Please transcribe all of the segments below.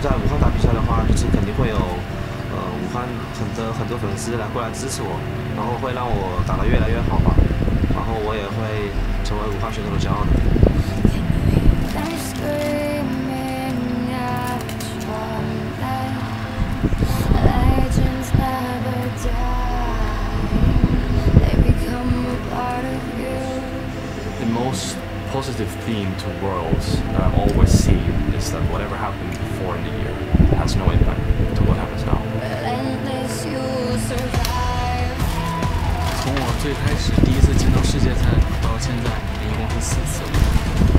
在武汉打比赛的话，就是肯定会有武汉很多粉丝过来支持我，然后会让我打得越来越好吧，然后我也会成为武汉选手的骄傲的。The most positive theme to Worlds that I've always seen is that whatever happened before in the year has no impact to what happens now. 从我最开始第一次进到世界赛到现在，一共是4次，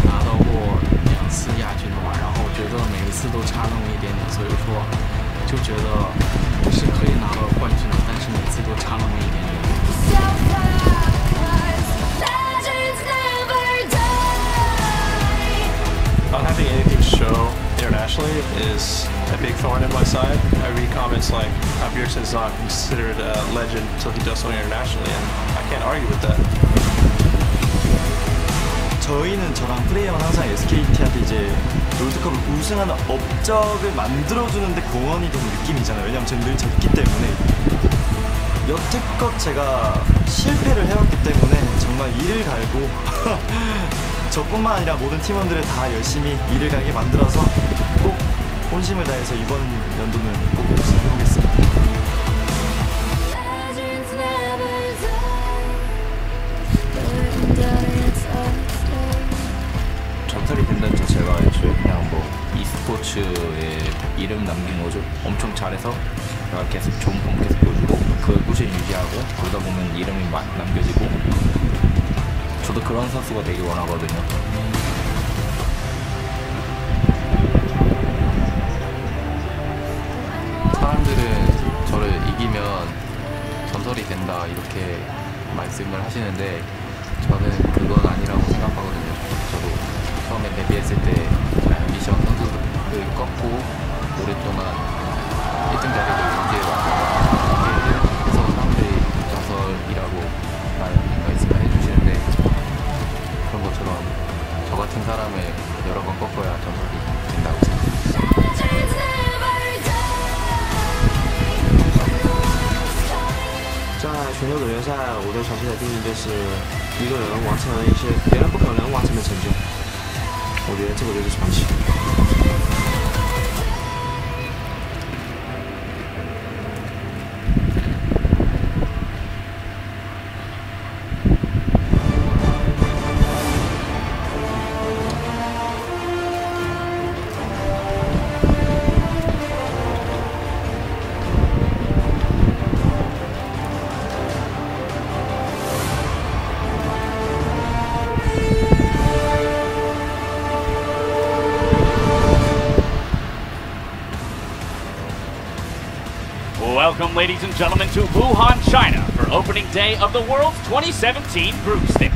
拿到过2次亚军的嘛，然后觉得每一次都差那么一点点，所以说就觉得是可以拿到冠军的，但是每次都差那么一点点。Not having anything to show internationally is a big thorn in my side. I read comments like how Bjergsen's not considered a legend until he does something internationally, and I can't argue with that. 저희는 저랑 플레이어는 항상 SKT한테 이제 롤드컵을 우승하는 업적을 만들어주는데 공헌이 되는 느낌이잖아요. 왜냐면 저는 늘 졌기 때문에 여태껏 제가 실패를 해왔기 때문에 정말 이를 갈고 저뿐만 아니라 모든 팀원들을 다 열심히 이를 갈게 만들어서 꼭 혼심을 다해서 이번 연도는 꼭 우승해보겠습니다. 전설이 된다는 자체가 애초에 그냥 뭐 e스포츠에 이름 남긴 거죠. 엄청 잘해서 계속 좋은 폼 계속 보여주고 그걸 꾸준히 유지하고 그러다 보면 이름이 남겨지고 저도 그런 선수가 되길 원하거든요. 사람들은 저를 이기면 전설이 된다 이렇게 말씀을 하시는데 저는 그건 아니라고 생각하거든요. 저도 처음에 데뷔했을 때 미션 선수를 꺾고 오랫동안 1등 자리를 유지해왔잖아요. 그래서 사람들이 전설이라고 말씀을 해주시는데 그런 것처럼 저 같은 사람을 여러 번 꺾어야 전설이 된다고 생각합니다. 在全球总决赛，我对传奇的定义就是一个人完成了一些别人不可能完成的成就，我觉得这个就是传奇。Welcome, ladies and gentlemen, to Wuhan, China for opening day of the World's 2017 Group Stage.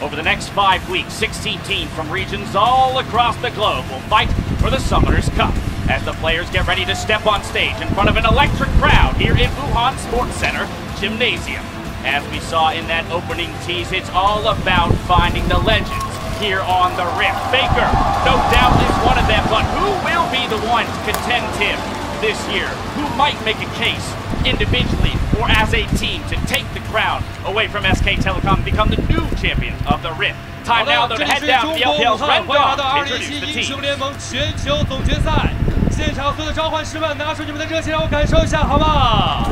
Over the next 5 weeks, 16 teams from regions all across the globe will fight for the Summoners Cup as the players get ready to step on stage in front of an electric crowd here in Wuhan Sports Center Gymnasium. As we saw in that opening tease, it's all about finding the legends here on the Rift. Faker, no doubt, is one of them, but who will be the one to contend him this year? Who might make a case individually or as a team to take the crown away from SK Telecom and become the new champion of the Rift? Time now though to head down to BLPL's Red Dawn to introduce the team. 英雄联盟全球总决赛，现场所有的召唤师们，拿出你们的热情，让我感受一下，好吗？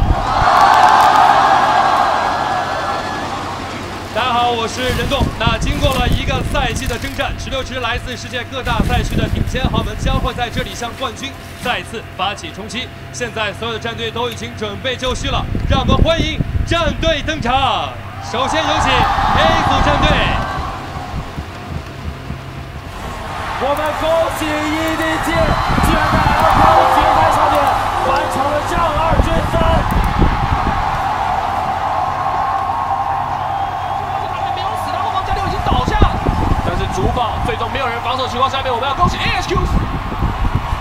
大家好，我是任栋。那经过了一个赛季的征战，16支来自世界各大赛区的顶尖豪门将会在这里向冠军再次发起冲击。现在所有的战队都已经准备就绪了，让我们欢迎战队登场。首先有请 A 组战队。我们恭喜EDG居然在 LPL 的决赛上面完成了正2均分。 主堡最终没有人防守情况下面，我们要恭喜 ASQs。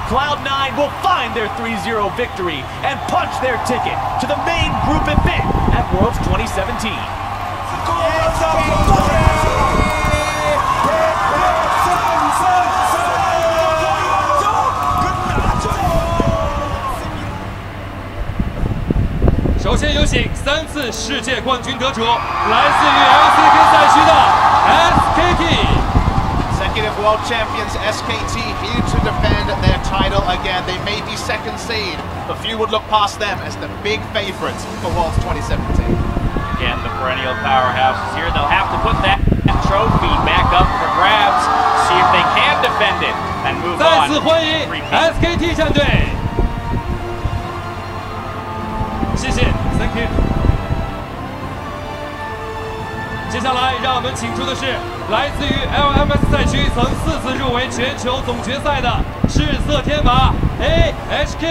Cloud9 will find their 3-0 victory and punch their ticket to the main group event at Worlds 2017. 次世界冠军得主，来自于 LCK 赛区的 SKT。 Consecutive world champions SKT here to defend their title again. They may be second seed, but few would look past them as the big favorites for Worlds 2017. Again, the perennial powerhouse is here. They'll have to put that trophy back up for grabs, see if they can defend it and move on. 再次欢迎 SKT 战队，谢谢 ，Thank you。接下来，让我们请出的是来自于 LMS 赛区曾4次入围全球总决赛的赤色天马 AHQ。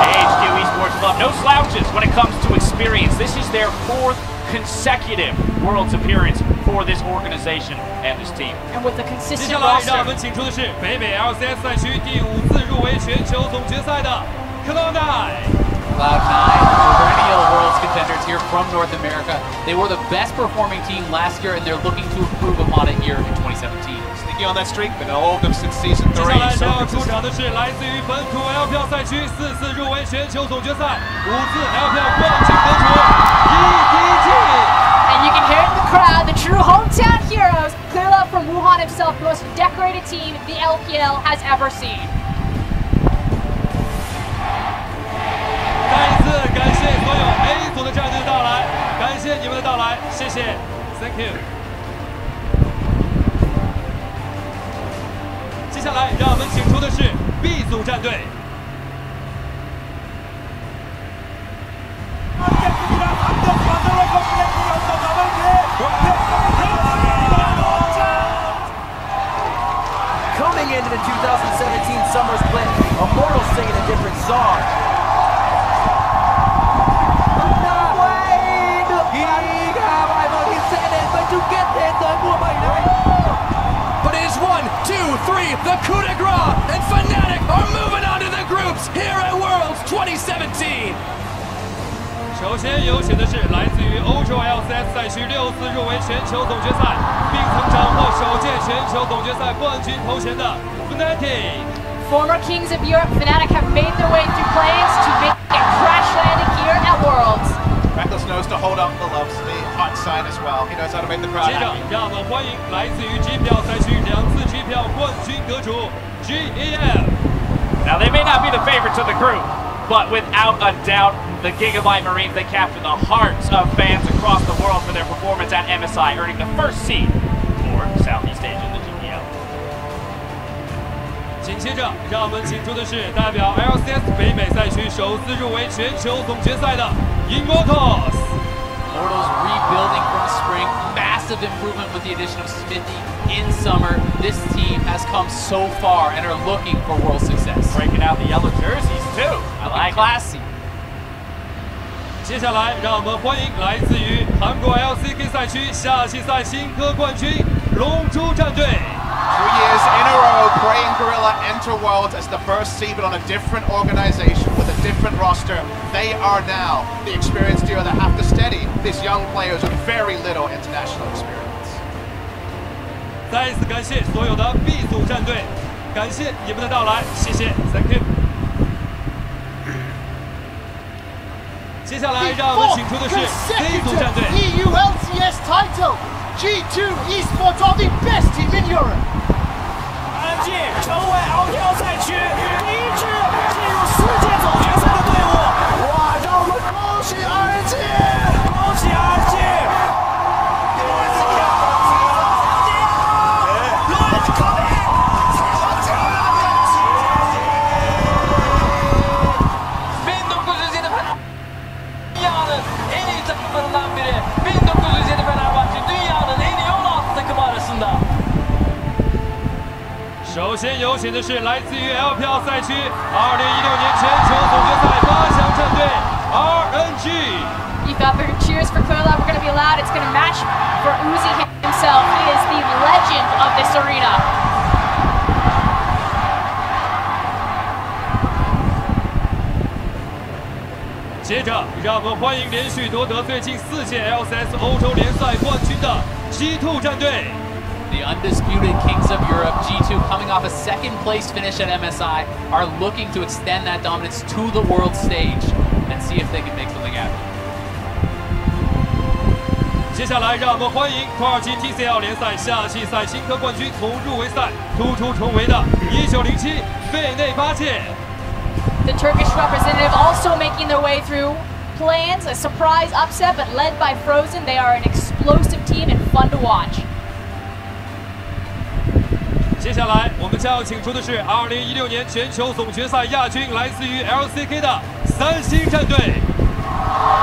AHQ Esports Club, no slouches when it comes to experience. This is their 4th consecutive Worlds appearance for this organization and this team. And with the 接 consistent 下来，让我 roster. 们请出的是北美 LCS 赛区第5次入围全球总决赛的 Cloud9。 Cloud9, perennial Worlds contenders here from North America. They were the best performing team last year, and they're looking to improve upon it here in 2017. Sticking on that streak, but all of them since season 3. 接下来 So 要出 consistent. 场的是来自于本土 LPL 赛区4次入围全球总决赛、5次 LPL 冠军得主 EDG。 And you can hear it in the crowd, the true hometown heroes, clearly from Wuhan himself, the most decorated team the LPL has ever seen. 再一次感谢所有 A 组的战队的到来，感谢你们的到来，谢谢 ，Thank you。接下来，让我们请出的是 B 组战队。 Coming into the 2017 Summer Split, Immortals singing a different song. But it is 1, 2, 3, the coup de grace, and Fnatic are moving on to the groups here at Worlds 2017. 首先有请的是来自于欧洲 LCS 赛区6次入围全球总决赛，并曾斩获首届全球总决赛冠军头衔的 Fnatic。 Former kings of Europe, Fnatic have made their way through play-ins to make a crash landing here at Worlds. Reckless knows to hold up the loves, the hot side as well. He knows how to make the crowd 接着 happy. 让我们欢迎来自于 GPL 赛区2次 GPL 冠军得主 GEM。 Now, they may not be the favorites of the group, but without a doubt, the Gigabyte Marines, they captured the hearts of fans across the world for their performance at MSI, earning the first seed for Southeast Asia in the GPL. 紧接着，让我们请出的是代表 LCS 北美赛区首次入围全球总决赛的 Immortals。 Immortals rebuilding from spring, massive improvement with the addition of Smithy in summer. This team has come so far and are looking for world success. Breaking out the yellow jerseys, too. I like it. Classy. 接下来，让我们欢迎来自于韩国 LCK 赛区夏季赛新科冠军龙珠战队。 2 years in a row, Praying Gorilla enter Worlds as the first seed, but on a different organization with a different roster. They are now the experienced duo that have to steady these young players with very little international experience. 再一次感谢所有的 B 组战队，感谢你们的到来，谢谢 ，Thank you。接下来，让我们请出的是 C 组战队。 EU LCS title. G2 Esports are the best team in Europe. 安吉成为 LPL 赛区第一支进入世界总决赛的队伍。哇，让我们恭喜安吉，恭喜安吉！ Dünyanın en iyi takımlarından biri. 1907 Fenerbahçe dünyanın en iyi 16 takım arasında. 首先有请的是来自于 LPL 赛区2016年全球总决赛8强战队 RNG。 You thought the cheers for Clearlove were going to be loud. It's going to match for Uzi himself. He is the legend of this arena. 接着，让我们欢迎连续夺得最近4届 LCS 欧洲联赛冠军的 G2 战队。 The undisputed kings of Europe, G2, coming off a second place finish at MSI, are looking to extend that dominance to the world stage. and see if they can make something happen. 接下来，让我们欢迎土耳其 TCL 联赛夏季赛新科冠军，从入围赛突出重围的1907费内巴切。The Turkish representative also making their way through plans, a surprise upset, but led by Frozen. They are an explosive team and fun to watch. 接下来，我们将要请出的是2016年全球总决赛亚军，来自于 LCK 的三星战队。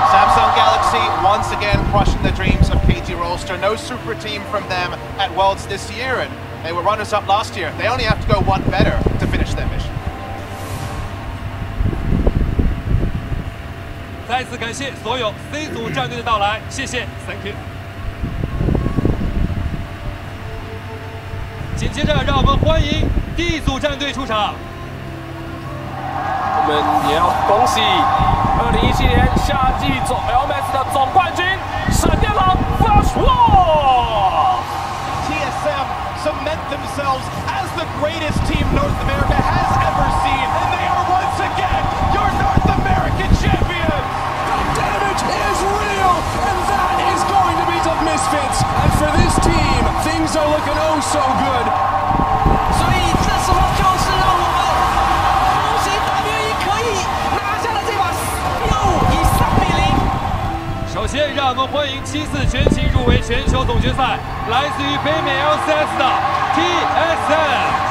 Samsung Galaxy once again crushing the dreams of KT Rolster. No super team from them at Worlds this year, and they were runners-up last year. They only have to go one better to finish their mission. 再次感谢所有 C 组战队的到来，谢谢 ，Thank you。紧接着，让我们欢迎 D 组战队出场。我们也要恭喜2017年夏季总 LMS 的总冠军闪电狼 Flash Wolves。 TSM cement themselves as the greatest team North America has ever seen, and they are once again your North American champions. The damage is real, and that is going to be the Misfits. And for this team, things are looking oh so good. 所以这时候就是让我们恭喜 WE 可以拿下了这把6以3比0。首先，让我们欢迎7次全勤入围全球总决赛，来自于北美 LCS 的 TSM。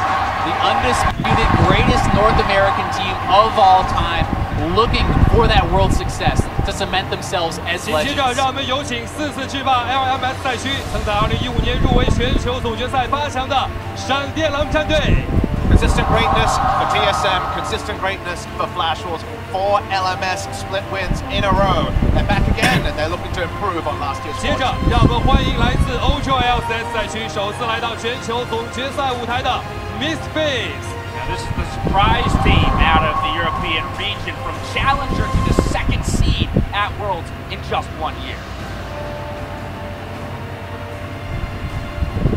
The undisputed greatest North American team of all time, looking for that world success to cement themselves as 紧接着， legends. 让我们有请4次制霸 LMS 赛区，曾在2015年入围全球总决赛8强的闪电狼战队。 Consistent greatness for TSM, consistent greatness for Flash Wolves. 4 LMS split wins in a row. They're back again, and they're looking to improve on last year's. 接着，让我们欢迎来自欧洲 LCS 赛区，首次来到全球总决赛舞台的 Misfits。 Now this is the surprise team out of the European region, from challenger to the 2nd seed at Worlds in just 1 year.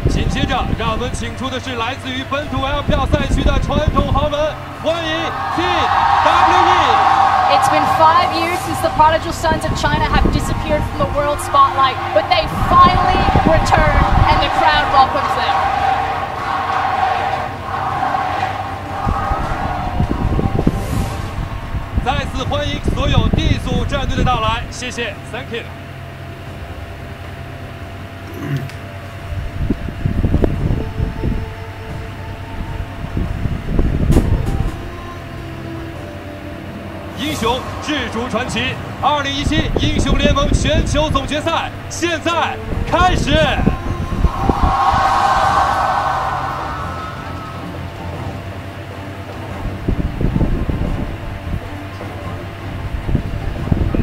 紧接着，让我们请出的是来自于本土 LPL 赛区的传统豪门，欢迎 TWE。 It's been 5 years since the prodigal sons of China have disappeared from the world spotlight, but they finally return, and the crowd welcomes them. 再次欢迎所有 D 组战队的到来，谢谢 ，Thank you。 英雄志主传奇，2017英雄联盟全球总决赛现在开始。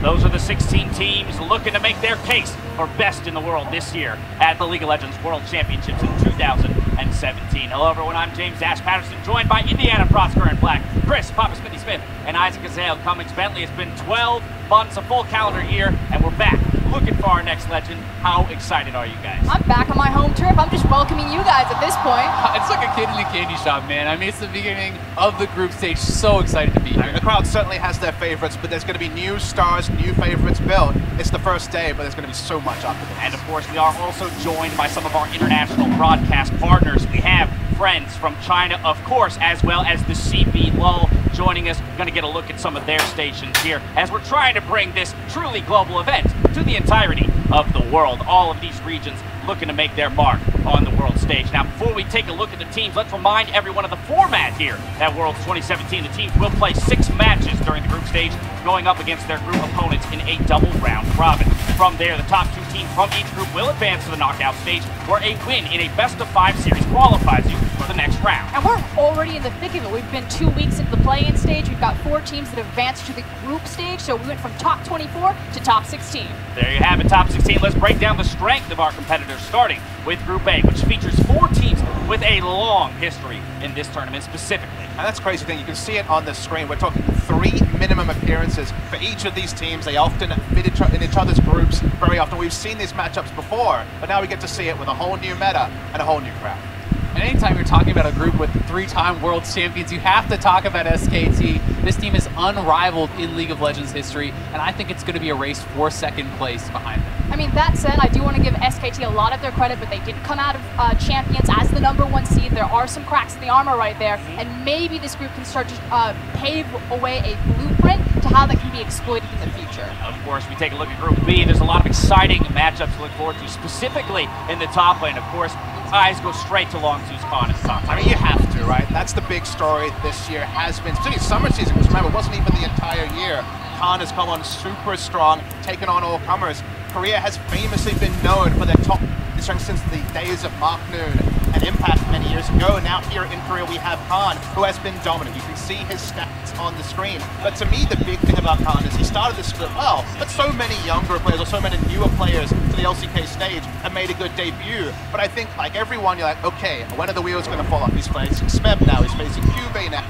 Those are the 16 teams looking to make their case for best in the world this year at the League of Legends World Championships in 2017. Hello everyone, I'm James Ash Patterson, joined by Indiana Prosper and Black, Chris, Papa Smithy Smith, and Isaac Azale Cummings Bentley. It's been 12 months, a full calendar year, and we're back looking for our next legend. How excited are you guys? I'm back on my home turf. I'm just welcoming you guys at this point. It's like a kid in a candy shop, man. I mean, it's the beginning of the group stage. So excited to be here. The crowd certainly has their favorites, but there's going to be new stars, new favorites built. It's the first day, but there's going to be so much after this. And of course, we are also joined by some of our international broadcast partners. We have friends from China, of course, as well as the CB Lull joining us. Going to get a look at some of their stations here as we're trying to bring this truly global event to the entirety of the world. All of these regions looking to make their mark on the world stage. Now, before we take a look at the teams, let's remind everyone of the format here at Worlds 2017. The teams will play 6 matches during the group stage, going up against their group opponents in a double round robin. From there, the top 2 teams from each group will advance to the knockout stage, where a win in a best-of-5 series qualifies you for the next round. And we're already in the thick of it. We've been 2 weeks into the play-in stage. We've got 4 teams that advanced to the group stage, so we went from top 24 to top 16. There you have it, top 16. Let's break down the strength of our competitors, starting with Group A, which features 4 teams with a long history in this tournament specifically. And that's the crazy thing, you can see it on the screen. We're talking 3 minimum appearances for each of these teams. They often fit in each other's groups very often. We've seen these matchups before, but now we get to see it with a whole new meta and a whole new crowd. And anytime you're talking about a group with 3-time world champions, you have to talk about SKT. This team is unrivaled in League of Legends history, and I think it's going to be a race for second place behind them. I mean, that said, I do want to give SKT a lot of their credit, but they did come out of champions as the #1 seed. There are some cracks in the armor right there, and maybe this group can start to pave away a blueprint to how that can be exploited in the future. Of course, we take a look at Group B. There's a lot of exciting matchups to look forward to, specifically in the top lane. Of course, eyes go straight to Longzhu's Khan at the top. I mean, you have to, right? That's the big story this year has been, particularly summer season, because remember, it wasn't even the entire year. Khan has come on super strong, taken on all comers. Korea has famously been known for their top strength since the days of Mark Noon and Impact many years ago. Now here in Korea we have Khan, who has been dominant. You can see his stats on the screen. But to me, the big thing about Khan is he started the split well, but so many younger players or so many newer players to the LCK stage have made a good debut. But I think, like everyone, you're like, okay, when are the wheels going to fall off? He's facing Smeb now, he's facing Cubase now.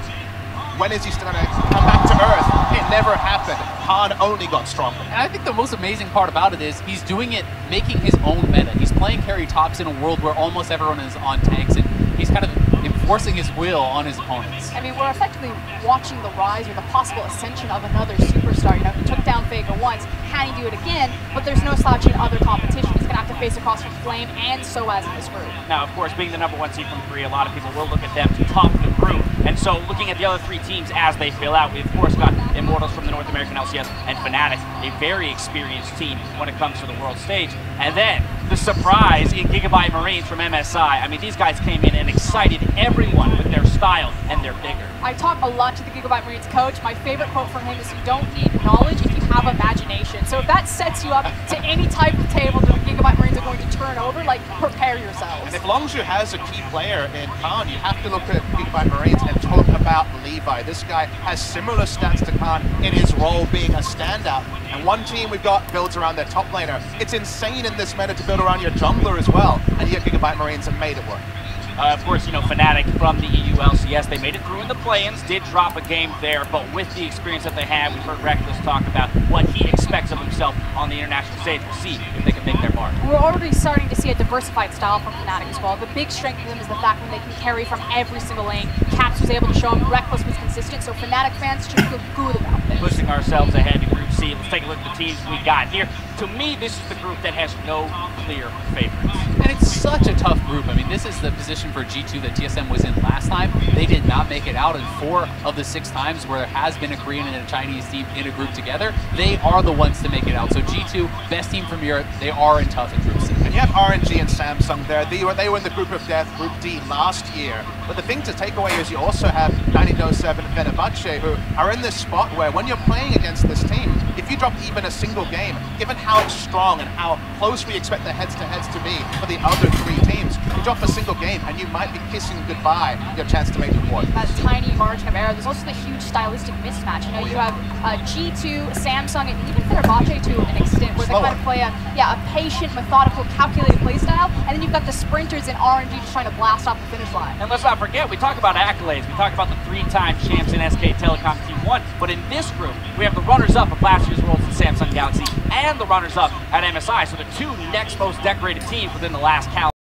When is he still going to come back to earth? It never happened. Khan only got stronger. And I think the most amazing part about it is he's doing it, making his own meta. He's playing carry tops in a world where almost everyone is on tanks, and he's kind of enforcing his will on his opponents. I mean, we're effectively watching the rise or the possible ascension of another superstar. You know, he took down Faker once, can he do it again? But there's no slouching other competition. He's going to have to face across from Flame and Soaz in this group. Now, of course, being the #1 seed from Korea, a lot of people will look at them to top the group. And so, looking at the other 3 teams as they fill out, we of course got Immortals from the North American LCS and Fnatic, a very experienced team when it comes to the world stage. And then the surprise in Gigabyte Marines from MSI. I mean, these guys came in and excited everyone with their style and their vigor. I talk a lot to the Gigabyte Marines coach. My favorite quote from him is, "You don't need knowledge if you have imagination." So if that sets you up to any type of table that the Gigabyte Marines are going to turn over, like, prepare yourselves. And if Longzhu has a key player in Khan, you have to look at Gigabyte Marines and talk about Levi. This guy has similar stats to Khan in his role being a standout. And one team we've got builds around their top laner. It's insane in this meta to build around your jungler as well. And yet Gigabyte Marines have made it work. Of course, you know, Fnatic from the EU LCS, they made it through in the play-ins, did drop a game there, but with the experience that they have, we've heard Reckless talk about what he expects of himself on the international stage. We'll see if they can make their mark. We're already starting to see a diversified style from Fnatic as well. The big strength of them is the fact that they can carry from every single lane. Caps was able to show them, Reckless was consistent, so Fnatic fans should feel good about this. Pushing ourselves ahead in Group C, let's take a look at the teams we got here. To me, this is the group that has no clear favorites. And it's such a tough group. I mean, this is the position for G2 that TSM was in last time. They did not make it out in 4 of the 6 times where there has been a Korean and a Chinese team in a group together. They are the ones to make it out. So G2, best team from Europe, they are in tough in Group C. And you have RNG and Samsung there. They were in the group of death, Group D, last year. But the thing to take away is you also have 1907 and Fenerbahce, who are in this spot where when you're playing against this team, if you drop even a single game, given how strong and how close we expect the heads-to-heads to be for the other 3 teams, you drop a single game and you might be kissing goodbye your chance to make the quarter. That tiny margin of error. There's also the huge stylistic mismatch. You know, you have G2, Samsung, and even Fenerbahce to an extent, where they kind of play a patient, methodical, calculated playstyle, and then you've got the sprinters in RNG just trying to blast off the finish line. And let's not forget, we talk about accolades. We talk about the 3-time champs in SK Telecom T1, but in this group, we have the runners-up of last year's Worlds in Samsung Galaxy and the runners-up at MSI, so the 2 next most decorated teams within the last calendar.